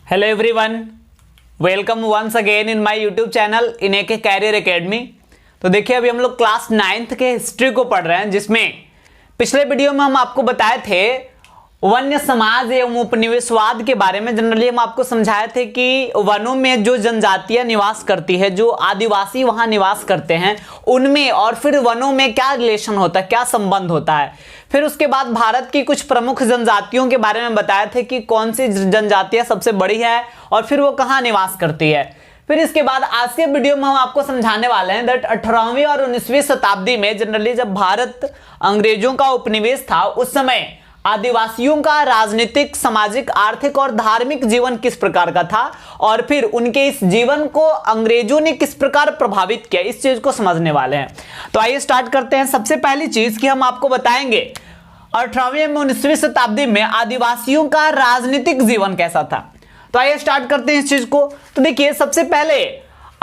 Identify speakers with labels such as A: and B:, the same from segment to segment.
A: Hello everyone, welcome once again in my YouTube channel in AK career academy. तो देखिए, अभी हम लोग क्लास 9th के हिस्ट्री को पढ़ रहे हैं, जिसमें पिछले वीडियो में हम आपको बताए थे वन्य समाज एवं उपनिवेशवाद के बारे में। जनरली हम आपको समझाए थे कि वनों में जो जनजातियां निवास करती है, जो आदिवासी वहां निवास करते हैं, उनमें और फिर वनों में क्या रिलेशन होता है, क्या संबंध होता है। फिर उसके बाद भारत की कुछ प्रमुख जनजातियों के बारे में बताए थे कि कौन सी जनजातियां सबसे बड़ी है और फिर वो कहाँ निवास करती है। फिर इसके बाद आज के वीडियो में हम आपको समझाने वाले हैं दैट 18वीं और 19वीं शताब्दी में जनरली जब भारत अंग्रेजों का उपनिवेश था, उस समय आदिवासियों का राजनीतिक, सामाजिक, आर्थिक और धार्मिक जीवन किस प्रकार का था और फिर उनके इस जीवन को अंग्रेजों ने किस प्रकार प्रभावित किया, इस चीज को समझने वाले हैं। तो आइए स्टार्ट करते हैं। सबसे पहली चीज कि हम आपको बताएंगे 18वीं एवं 19वीं शताब्दी में आदिवासियों का राजनीतिक जीवन कैसा था। तो आइए स्टार्ट करते हैं इस चीज को। तो देखिए, सबसे पहले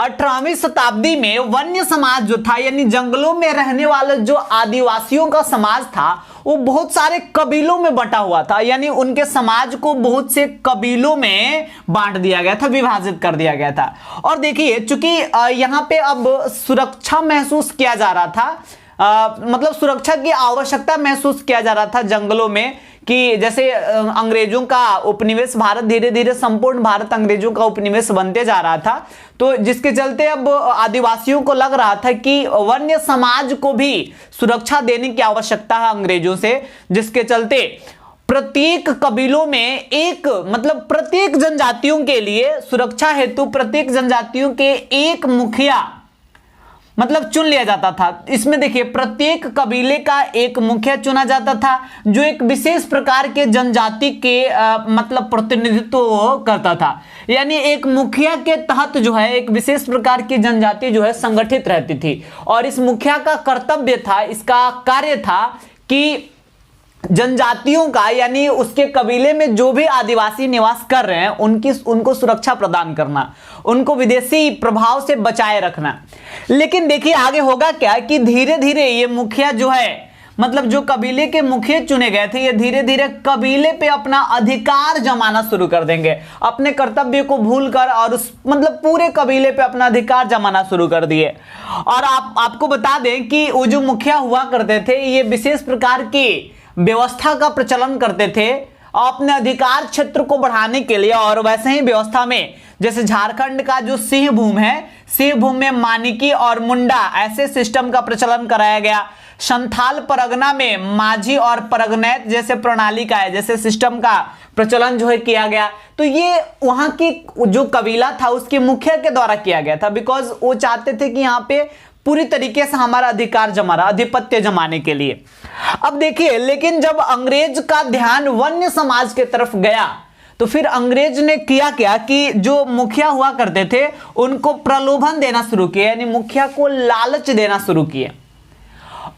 A: 18वीं शताब्दी में वन्य समाज जो था, यानी जंगलों में रहने वाले जो आदिवासियों का समाज था, वो बहुत सारे कबीलों में बंटा हुआ था। यानी उनके समाज को बहुत से कबीलों में बांट दिया गया था, विभाजित कर दिया गया था। और देखिए, चूंकि यहाँ पे अब सुरक्षा महसूस किया जा रहा था, मतलब सुरक्षा की आवश्यकता महसूस किया जा रहा था जंगलों में, कि जैसे अंग्रेजों का उपनिवेश, भारत धीरे धीरे संपूर्ण भारत अंग्रेजों का उपनिवेश बनते जा रहा था। तो जिसके चलते अब आदिवासियों को लग रहा था कि वन्य समाज को भी सुरक्षा देने की आवश्यकता है अंग्रेजों से, जिसके चलते प्रत्येक कबीलों में एक, मतलब प्रत्येक जनजातियों के लिए सुरक्षा हेतु प्रत्येक जनजातियों के एक मुखिया मतलब चुन लिया जाता था। इसमें देखिए, प्रत्येक कबीले का एक मुखिया चुना जाता था, जो एक विशेष प्रकार के जनजाति के मतलब प्रतिनिधित्व करता था। यानी एक मुखिया के तहत जो है एक विशेष प्रकार की जनजाति जो है संगठित रहती थी। और इस मुखिया का कर्तव्य था, इसका कार्य था कि जनजातियों का, यानी उसके कबीले में जो भी आदिवासी निवास कर रहे हैं उनको सुरक्षा प्रदान करना, उनको विदेशी प्रभाव से बचाए रखना। लेकिन देखिए आगे होगा क्या कि धीरे धीरे ये मुखिया जो है, मतलब जो कबीले के मुखिया चुने गए थे, ये धीरे धीरे कबीले पे अपना अधिकार जमाना शुरू कर देंगे, अपने कर्तव्य को भूलकर, और उस मतलब पूरे कबीले पे अपना अधिकार जमाना शुरू कर दिए। और आपको बता दें कि वो जो मुखिया हुआ करते थे, ये विशेष प्रकार की व्यवस्था का प्रचलन करते थे अपने अधिकार क्षेत्र को बढ़ाने के लिए। और वैसे ही व्यवस्था में जैसे झारखंड का जो सिंहभूम है, सिंहभूम में मानिकी और मुंडा ऐसे सिस्टम का प्रचलन कराया गया। संथाल परगना में माझी और परगनैत जैसे प्रणाली का है, जैसे सिस्टम का प्रचलन जो है किया गया। तो ये वहां की जो कबीला था उसके मुखिया के द्वारा किया गया था, बिकॉज वो चाहते थे कि यहाँ पे पूरी तरीके से हमारा अधिकार जमा रहा, आधिपत्य जमाने के लिए। अब देखिए, लेकिन जब अंग्रेज का ध्यान वन्य समाज के तरफ गया, तो फिर अंग्रेज ने किया क्या कि जो मुखिया हुआ करते थे उनको प्रलोभन देना शुरू किया, यानी मुखिया को लालच देना शुरू किया।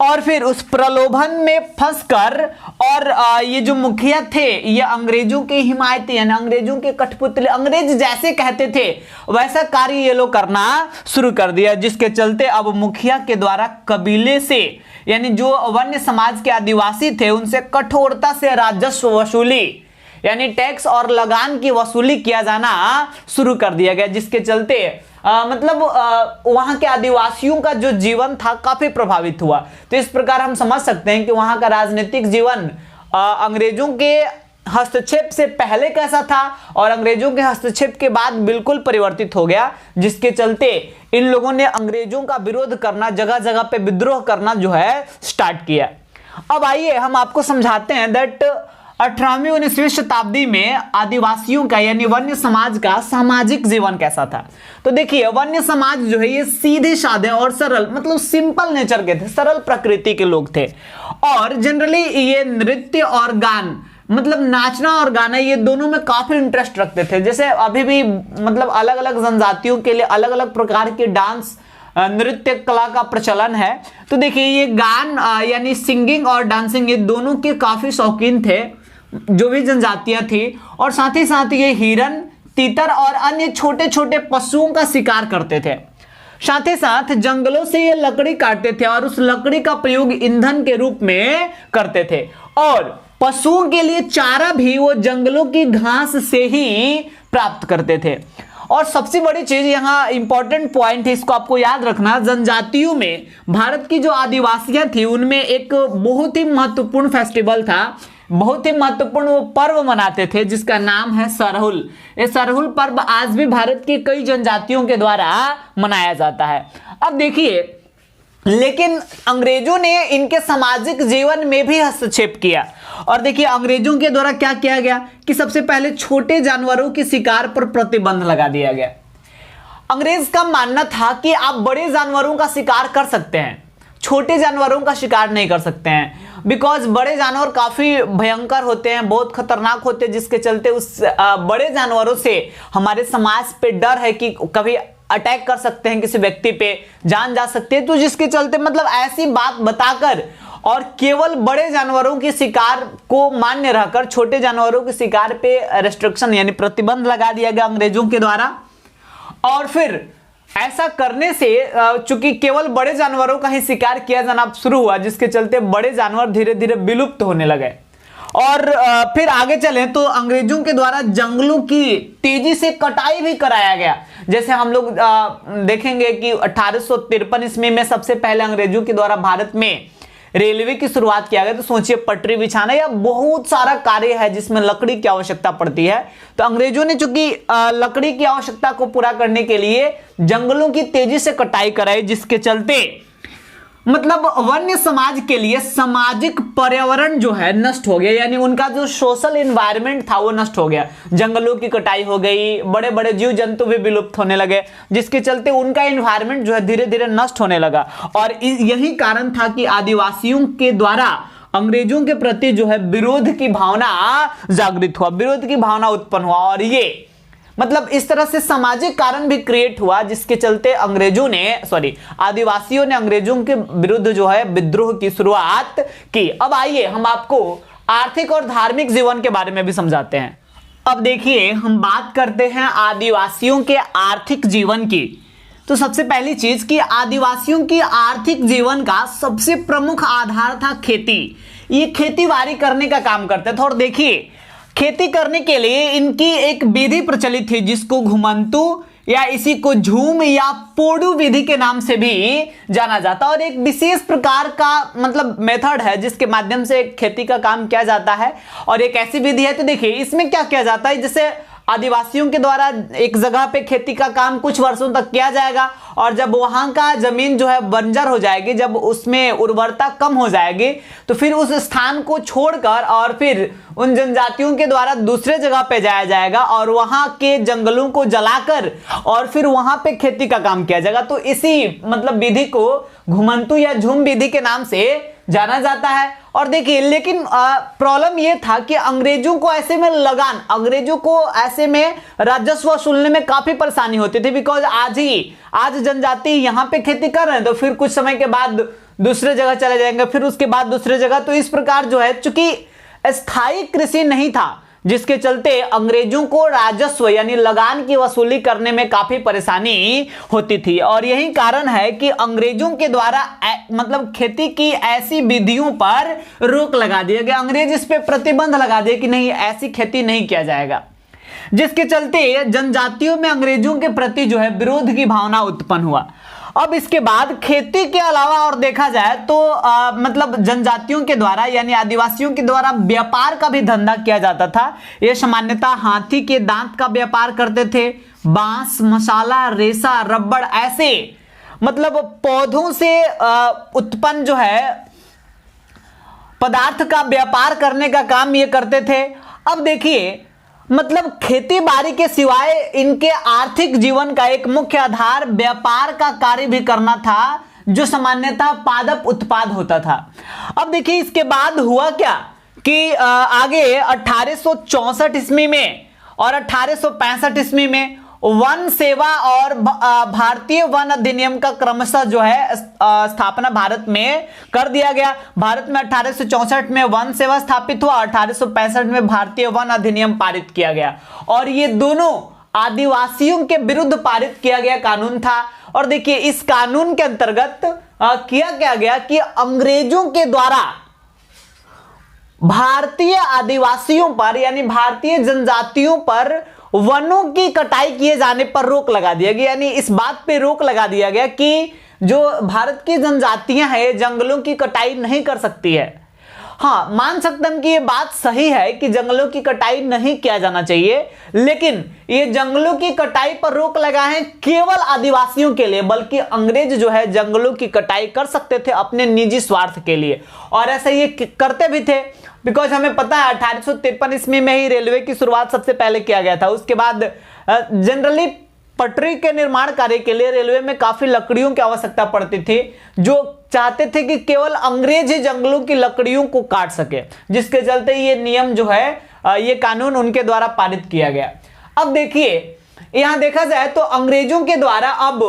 A: और फिर उस प्रलोभन में फंसकर, और ये जो मुखिया थे ये अंग्रेजों के हिमायती, यानी अंग्रेजों के कठपुतले, अंग्रेज जैसे कहते थे वैसा कार्य ये लोग करना शुरू कर दिया, जिसके चलते अब मुखिया के द्वारा कबीले से, यानी जो वन्य समाज के आदिवासी थे, उनसे कठोरता से राजस्व वसूली, यानी टैक्स और लगान की वसूली किया जाना शुरू कर दिया गया, जिसके चलते वहां के आदिवासियों का जो जीवन था काफी प्रभावित हुआ। तो इस प्रकार हम समझ सकते हैं कि वहां का राजनीतिक जीवन अंग्रेजों के हस्तक्षेप से पहले कैसा था और अंग्रेजों के हस्तक्षेप के बाद बिल्कुल परिवर्तित हो गया, जिसके चलते इन लोगों ने अंग्रेजों का विरोध करना, जगह जगह पे विद्रोह करना जो है स्टार्ट किया। अब आइए हम आपको समझाते हैं दैट 18वीं 19वीं शताब्दी में आदिवासियों का, यानी वन्य समाज का सामाजिक जीवन कैसा था। तो देखिए, वन्य समाज जो है ये सीधे साधे और सरल, मतलब सिंपल नेचर के थे, सरल प्रकृति के लोग थे। और जनरली ये नृत्य और गान, मतलब नाचना और गाना, ये दोनों में काफी इंटरेस्ट रखते थे। जैसे अभी भी मतलब अलग अलग जनजातियों के लिए अलग अलग प्रकार के डांस, नृत्य कला का प्रचलन है। तो देखिए, ये गान यानी सिंगिंग और डांसिंग, ये दोनों के काफी शौकीन थे जो भी जनजातियां थी। और साथ ही साथ ये हिरन, तीतर और अन्य छोटे छोटे पशुओं का शिकार करते थे। साथ ही साथ जंगलों से ये लकड़ी काटते थे और उस लकड़ी का प्रयोग ईंधन के रूप में करते थे। और पशुओं के लिए चारा भी वो जंगलों की घास से ही प्राप्त करते थे। और सबसे बड़ी चीज यहाँ इंपॉर्टेंट पॉइंट है, इसको आपको याद रखना, जनजातियों में भारत की जो आदिवासियां थी उनमें एक बहुत ही महत्वपूर्ण फेस्टिवल था, बहुत ही महत्वपूर्ण वो पर्व मनाते थे जिसका नाम है सरहुल। ये सरहुल पर्व आज भी भारत की कई जनजातियों के द्वारा मनाया जाता है। अब देखिए, लेकिन अंग्रेजों ने इनके सामाजिक जीवन में भी हस्तक्षेप किया। और देखिए अंग्रेजों के द्वारा क्या किया गया कि सबसे पहले छोटे जानवरों के शिकार पर प्रतिबंध लगा दिया गया। अंग्रेज का मानना था कि आप बड़े जानवरों का शिकार कर सकते हैं, छोटे जानवरों का शिकार नहीं कर सकते हैं, बिकॉज बड़े जानवर काफी भयंकर होते हैं, बहुत खतरनाक होते हैं, जिसके चलते उस बड़े जानवरों से हमारे समाज पे डर है कि कभी अटैक कर सकते हैं, किसी व्यक्ति पे जान जा सकती है। तो जिसके चलते मतलब ऐसी बात बताकर और केवल बड़े जानवरों के शिकार को मान्य रहकर छोटे जानवरों के शिकार पे रेस्ट्रिक्शन यानी प्रतिबंध लगा दिया गया अंग्रेजों के द्वारा। और फिर ऐसा करने से चूंकि केवल बड़े जानवरों का ही शिकार किया जाना शुरू हुआ, जिसके चलते बड़े जानवर धीरे धीरे विलुप्त होने लगे। और फिर आगे चलें तो अंग्रेजों के द्वारा जंगलों की तेजी से कटाई भी कराया गया। जैसे हम लोग देखेंगे कि 1853 ईस्वी में सबसे पहले अंग्रेजों के द्वारा भारत में रेलवे की शुरुआत किया गया। तो सोचिए, पटरी बिछाना या बहुत सारा कार्य है जिसमें लकड़ी की आवश्यकता पड़ती है। तो अंग्रेजों ने चूंकि लकड़ी की आवश्यकता को पूरा करने के लिए जंगलों की तेजी से कटाई कराई, जिसके चलते मतलब वन्य समाज के लिए सामाजिक पर्यावरण जो है नष्ट हो गया, यानी उनका जो सोशल एनवायरनमेंट था वो नष्ट हो गया। जंगलों की कटाई हो गई, बड़े बड़े जीव जंतु भी विलुप्त होने लगे, जिसके चलते उनका एनवायरनमेंट जो है धीरे धीरे नष्ट होने लगा। और यही कारण था कि आदिवासियों के द्वारा अंग्रेजों के प्रति जो है विरोध की भावना जागृत हुआ, विरोध की भावना उत्पन्न हुआ। और ये मतलब इस तरह से सामाजिक कारण भी क्रिएट हुआ, जिसके चलते आदिवासियों ने अंग्रेजों के विरुद्ध जो है विद्रोह की शुरुआत की। अब आइए हम आपको आर्थिक और धार्मिक जीवन के बारे में भी समझाते हैं। अब देखिए, हम बात करते हैं आदिवासियों के आर्थिक जीवन की। तो सबसे पहली चीज कि आदिवासियों की आर्थिक जीवन का सबसे प्रमुख आधार था खेती। ये खेती बाड़ी करने का काम करते थे। और देखिए, खेती करने के लिए इनकी एक विधि प्रचलित थी जिसको घुमंतू या इसी को झूम या पोडू विधि के नाम से भी जाना जाता है। और एक विशेष प्रकार का मतलब मेथड है जिसके माध्यम से खेती का काम किया जाता है। और एक ऐसी विधि है, तो देखिए इसमें क्या किया जाता है, जैसे आदिवासियों के द्वारा एक जगह पे खेती का काम कुछ वर्षों तक किया जाएगा, और जब वहां का जमीन जो है बंजर हो जाएगी, जब उसमें उर्वरता कम हो जाएगी, तो फिर उस स्थान को छोड़कर और फिर उन जनजातियों के द्वारा दूसरे जगह पे जाया जाएगा और वहां के जंगलों को जलाकर और फिर वहां पे खेती का काम किया जाएगा। तो इसी मतलब विधि को घुमंतू या झूम विधि के नाम से जाना जाता है। और देखिए, लेकिन प्रॉब्लम यह था कि अंग्रेजों को ऐसे में अंग्रेजों को ऐसे में राजस्व वसूलने में काफी परेशानी होती थी, बिकॉज आज जनजाति यहाँ पे खेती कर रहे हैं तो फिर कुछ समय के बाद दूसरे जगह चले जाएंगे, फिर उसके बाद दूसरे जगह। तो इस प्रकार जो है, चूंकि स्थायी कृषि नहीं था, जिसके चलते अंग्रेजों को राजस्व यानी लगान की वसूली करने में काफी परेशानी होती थी। और यही कारण है कि अंग्रेजों के द्वारा मतलब खेती की ऐसी विधियों पर रोक लगा दिया गया। अंग्रेज इस पे प्रतिबंध लगा दिए कि नहीं, ऐसी खेती नहीं किया जाएगा, जिसके चलते जनजातियों में अंग्रेजों के प्रति जो है विरोध की भावना उत्पन्न हुआ। अब इसके बाद खेती के अलावा और देखा जाए तो मतलब जनजातियों के द्वारा यानी आदिवासियों के द्वारा व्यापार का भी धंधा किया जाता था। ये सामान्यतः हाथी के दांत का व्यापार करते थे, बांस, मसाला, रेशा, रबड़, ऐसे मतलब पौधों से उत्पन्न जो है पदार्थ का व्यापार करने का काम ये करते थे। अब देखिए, मतलब खेती बाड़ी के सिवाय इनके आर्थिक जीवन का एक मुख्य आधार व्यापार का कार्य भी करना था, जो सामान्यतः पादप उत्पाद होता था। अब देखिए, इसके बाद हुआ क्या कि आगे 1864 ईस्वी में और 1865 ईस्वी में वन सेवा और भारतीय वन अधिनियम का क्रमशः जो है स्थापना भारत में कर दिया गया। भारत में 1864 में वन सेवा स्थापित हुआ, 1865 में भारतीय वन अधिनियम पारित किया गया। और ये दोनों आदिवासियों के विरुद्ध पारित किया गया कानून था। और देखिए, इस कानून के अंतर्गत किया गया कि अंग्रेजों के द्वारा भारतीय आदिवासियों पर यानी भारतीय जनजातियों पर वनों की कटाई किए जाने पर रोक लगा दिया गया। यानी इस बात पे रोक लगा दिया गया कि जो भारत की जनजातियां हैं जंगलों की कटाई नहीं कर सकती है। हाँ, मान सकते हैं कि ये बात सही है कि जंगलों की कटाई नहीं किया जाना चाहिए, लेकिन ये जंगलों की कटाई पर रोक लगा है केवल आदिवासियों के लिए, बल्कि अंग्रेज जो है जंगलों की कटाई कर सकते थे अपने निजी स्वार्थ के लिए, और ऐसा ये करते भी थे। बिकॉज हमें पता है 1853 ईस्वी में ही रेलवे की शुरुआत सबसे पहले किया गया था। उसके बाद जनरली पटरी के निर्माण कार्य के लिए रेलवे में काफी लकड़ियों की आवश्यकता पड़ती थी, जो चाहते थे कि केवल अंग्रेज ही जंगलों की लकड़ियों को काट सके, जिसके चलते ये नियम जो है, ये कानून उनके द्वारा पारित किया गया। अब देखिए, यहां देखा जाए तो अंग्रेजों के द्वारा अब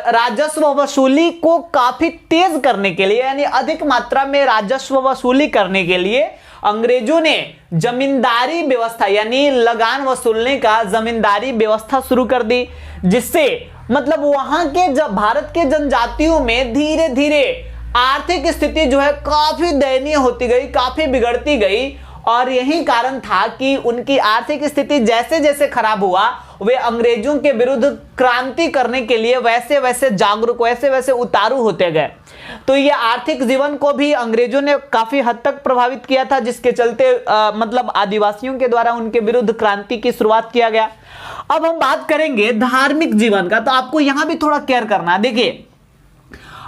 A: राजस्व वसूली को काफी तेज करने के लिए, यानी अधिक मात्रा में राजस्व वसूली करने के लिए अंग्रेजों ने जमींदारी व्यवस्था यानी लगान वसूलने का जमींदारी व्यवस्था शुरू कर दी, जिससे मतलब वहां के भारत के जनजातियों में धीरे धीरे आर्थिक स्थिति जो है काफी दयनीय होती गई, काफी बिगड़ती गई। और यही कारण था कि उनकी आर्थिक स्थिति जैसे जैसे खराब हुआ, वे अंग्रेजों के विरुद्ध क्रांति करने के लिए वैसे वैसे जागरूक, वैसे वैसे उतारू होते गए। तो ये आर्थिक जीवन को भी अंग्रेजों ने काफी हद तक प्रभावित किया था, जिसके चलते मतलब आदिवासियों के द्वारा उनके विरुद्ध क्रांति की शुरुआत किया गया। अब हम बात करेंगे धार्मिक जीवन का, तो आपको यहां भी थोड़ा केयर करना है। देखिए,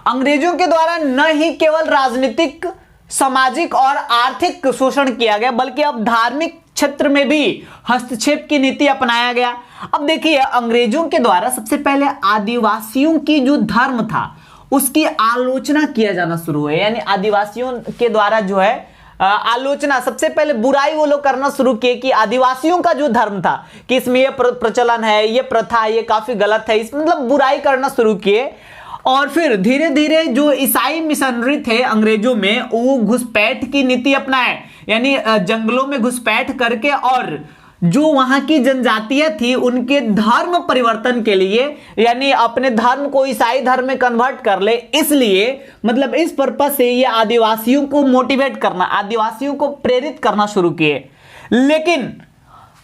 A: अंग्रेजों के द्वारा न ही केवल राजनीतिक, सामाजिक और आर्थिक शोषण किया गया, बल्कि अब धार्मिक क्षेत्र में भी हस्तक्षेप की नीति अपनाया गया। अब देखिए, अंग्रेजों के द्वारा सबसे पहले आदिवासियों की जो धर्म था उसकी आलोचना किया जाना शुरू हुआ। यानी आदिवासियों के द्वारा जो है आलोचना, सबसे पहले बुराई वो लोग करना शुरू किए कि आदिवासियों का जो धर्म था कि इसमें ये प्रचलन है, ये प्रथा, ये काफी गलत है, इस मतलब बुराई करना शुरू किए। और फिर धीरे धीरे जो ईसाई मिशनरी थे अंग्रेजों में, वो घुसपैठ की नीति अपनाए, यानी जंगलों में घुसपैठ करके और जो वहां की जनजातियां थी उनके धर्म परिवर्तन के लिए, यानी अपने धर्म को ईसाई धर्म में कन्वर्ट कर ले, इसलिए मतलब इस पर्पस से ये आदिवासियों को मोटिवेट करना, आदिवासियों को प्रेरित करना शुरू किए। लेकिन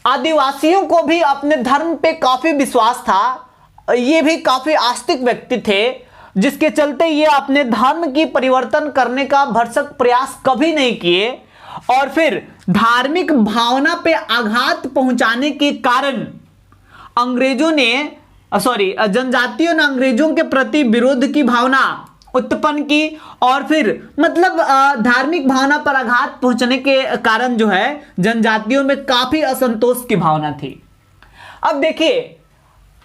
A: आदिवासियों को भी अपने धर्म पे काफी विश्वास था, ये भी काफी आस्तिक व्यक्ति थे, जिसके चलते ये अपने धर्म की परिवर्तन करने का भरसक प्रयास कभी नहीं किए। और फिर धार्मिक भावना पे आघात पहुंचाने के कारण अंग्रेजों ने जनजातियों ने अंग्रेजों के प्रति विरोध की भावना उत्पन्न की, और फिर मतलब धार्मिक भावना पर आघात पहुंचने के कारण जो है जनजातियों में काफी असंतोष की भावना थी। अब देखिए,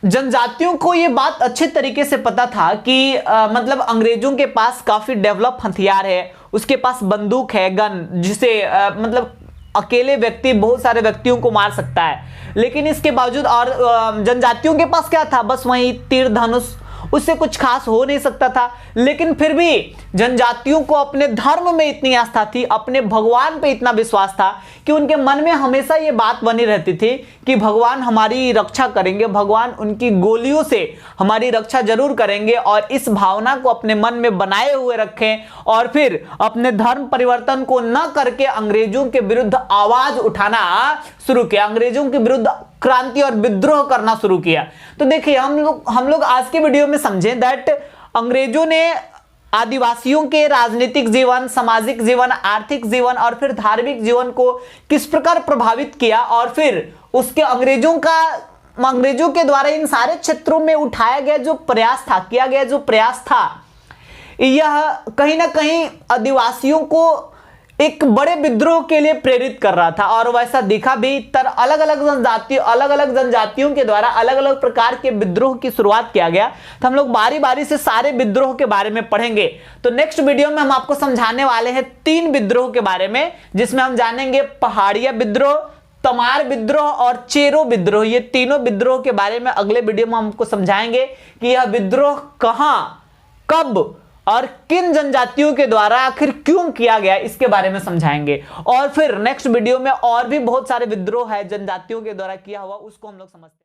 A: जनजातियों को यह बात अच्छे तरीके से पता था कि मतलब अंग्रेजों के पास काफी डेवलप हथियार है, उसके पास बंदूक है, गन, जिसे मतलब अकेले व्यक्ति बहुत सारे व्यक्तियों को मार सकता है। लेकिन इसके बावजूद और जनजातियों के पास क्या था, बस वही तीर धनुष, उससे कुछ खास हो नहीं सकता था। लेकिन फिर भी जनजातियों को अपने धर्म में इतनी आस्था थी, अपने भगवान पे इतना विश्वास था कि उनके मन में हमेशा ये बात बनी रहती थी कि भगवान हमारी रक्षा करेंगे, भगवान उनकी गोलियों से हमारी रक्षा जरूर करेंगे। और इस भावना को अपने मन में बनाए हुए रखें और फिर अपने धर्म परिवर्तन को न करके अंग्रेजों के विरुद्ध आवाज उठाना शुरू किया, अंग्रेजों के विरुद्ध क्रांति और विद्रोह करना शुरू किया। तो देखिए, हम लोग आज के वीडियो में समझें दैट अंग्रेजों ने आदिवासियों के राजनीतिक जीवन, सामाजिक जीवन, आर्थिक जीवन और फिर धार्मिक जीवन को किस प्रकार प्रभावित किया, और फिर उसके अंग्रेजों के द्वारा इन सारे क्षेत्रों में उठाया गया जो प्रयास था, किया गया जो प्रयास था, यह कहीं ना कहीं आदिवासियों को एक बड़े विद्रोह के लिए प्रेरित कर रहा था। और वैसा दिखा भी, अलग अलग जनजातियों के द्वारा अलग अलग प्रकार के विद्रोह की शुरुआत किया गया। तो हम लोग बारी बारी से सारे विद्रोह के बारे में पढ़ेंगे। तो नेक्स्ट वीडियो में हम आपको समझाने वाले हैं 3 विद्रोह के बारे में, जिसमें हम जानेंगे पहाड़िया विद्रोह, तमार विद्रोह और चेरो विद्रोह। ये तीनों विद्रोह के बारे में अगले वीडियो में हमको समझाएंगे कि यह विद्रोह कहां, कब और किन जनजातियों के द्वारा आखिर क्यों किया गया, इसके बारे में समझाएंगे। और फिर नेक्स्ट वीडियो में और भी बहुत सारे विद्रोह है जनजातियों के द्वारा किया हुआ, उसको हम लोग समझते हैं।